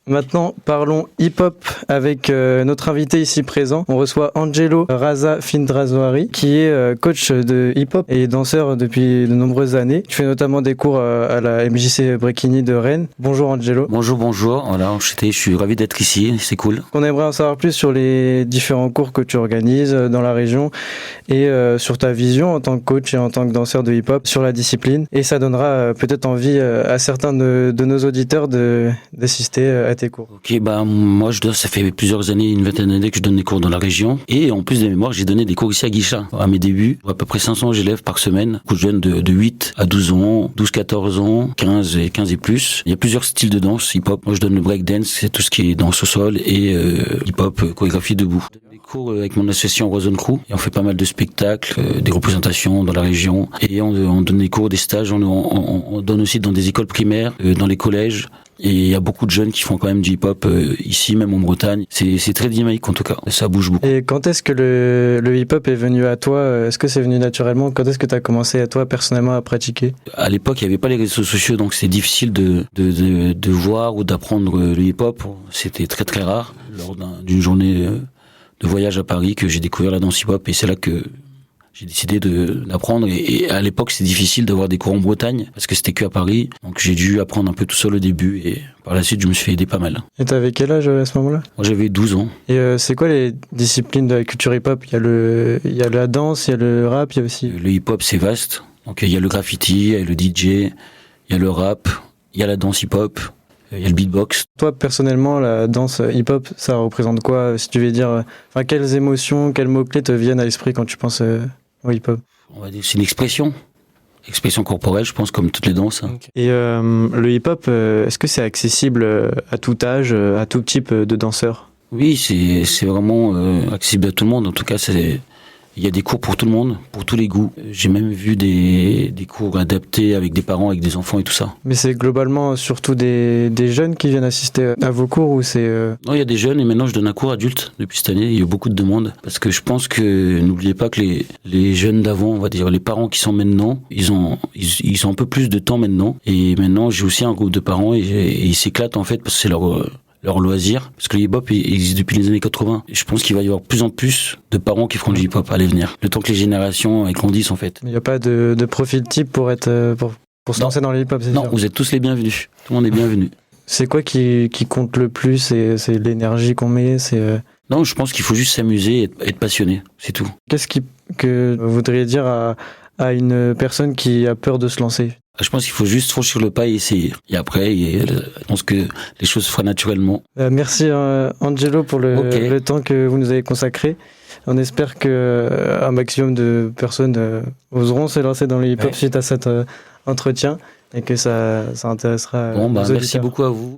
Maintenant, parlons hip-hop avec notre invité ici présent. On reçoit Angelo Raza Findrazoari, qui est coach de hip-hop et danseur depuis de nombreuses années. Tu fais notamment des cours à la MJC Bréquigny de Rennes. Bonjour Angelo. Bonjour. Voilà, je suis ravi d'être ici, c'est cool. On aimerait en savoir plus sur les différents cours que tu organises dans la région et sur ta vision en tant que coach et en tant que danseur de hip-hop sur la discipline. Et ça donnera peut-être envie à certains de nos auditeurs d'assister à tes cours. Ok, moi ça fait plusieurs années, une vingtaine d'années que je donne des cours dans la région. Et en plus de mémoire, j'ai donné des cours ici à Guichat. À mes débuts, à peu près 500 élèves par semaine. Beaucoup de jeunes de 8 à 12 ans, 12-14 ans, 15 et plus. Il y a plusieurs styles de danse hip-hop. Moi je donne le breakdance, c'est tout ce qui est danse au sol et hip-hop, chorégraphie debout. Des cours avec mon association Rosen Crew et on fait pas mal de spectacles, des représentations dans la région et on donne des cours, des stages, on donne aussi dans des écoles primaires, dans les collèges. Et il y a beaucoup de jeunes qui font quand même du hip-hop ici, même en Bretagne. C'est très dynamique en tout cas, ça bouge beaucoup. Et quand est-ce que le hip-hop est venu à toi ? Est-ce que c'est venu naturellement ? Quand est-ce que tu as commencé à toi personnellement à pratiquer ? À l'époque, il n'y avait pas les réseaux sociaux, donc c'est difficile de voir ou d'apprendre le hip-hop. C'était très très rare. Lors d'une journée de voyage à Paris que j'ai découvert la danse hip-hop et c'est là que j'ai décidé d'apprendre et à l'époque c'est difficile d'avoir des cours en Bretagne parce que c'était que à Paris, donc j'ai dû apprendre un peu tout seul au début et par la suite je me suis fait aider pas mal. Et t'avais quel âge à ce moment-là ? Moi j'avais 12 ans. Et c'est quoi les disciplines de la culture hip-hop ? Il y a la danse, il y a le rap, il y a aussi... Le hip-hop c'est vaste, donc il y a le graffiti, il y a le DJ, il y a le rap, il y a la danse hip-hop, il y a le beatbox. Toi, personnellement, la danse hip-hop, ça représente quoi ? Si tu veux dire, quelles émotions, quels mots-clés te viennent à l'esprit quand tu penses au hip-hop ? On va dire c'est une expression corporelle, je pense, comme toutes les danses. Okay. Et le hip-hop, est-ce que c'est accessible à tout âge, à tout type de danseur ? Oui, c'est vraiment accessible à tout le monde. En tout cas, il y a des cours pour tout le monde, pour tous les goûts. J'ai même vu des cours adaptés avec des parents, avec des enfants et tout ça. Mais c'est globalement surtout des jeunes qui viennent assister à vos cours ou c'est... Non, il y a des jeunes et maintenant je donne un cours adulte depuis cette année. Il y a eu beaucoup de demandes parce que je pense que, n'oubliez pas que les jeunes d'avant, on va dire les parents qui sont maintenant, ils ont un peu plus de temps maintenant. Et maintenant j'ai aussi un groupe de parents et ils s'éclatent en fait parce que c'est leur loisir, parce que le hip-hop existe depuis les années 80. Et je pense qu'il va y avoir de plus en plus de parents qui feront du hip-hop à l'avenir. Le temps que les générations grandissent en fait. Il n'y a pas de profil type pour se lancer dans le hip-hop, c'est Non, sûr. vous êtes tous les bienvenus. Tout le monde est bienvenu. C'est quoi qui compte le plus ? C'est l'énergie qu'on met ? Non, je pense qu'il faut juste s'amuser et être passionné, c'est tout. Qu'est-ce que vous voudriez dire à une personne qui a peur de se lancer ? Je pense qu'il faut juste franchir le pas et essayer. Et après, je pense que les choses se feront naturellement. Merci Angelo pour le temps que vous nous avez consacré. On espère que un maximum de personnes oseront se lancer dans le hip-hop suite à cet entretien et que ça intéressera nos auditeurs. Merci beaucoup à vous.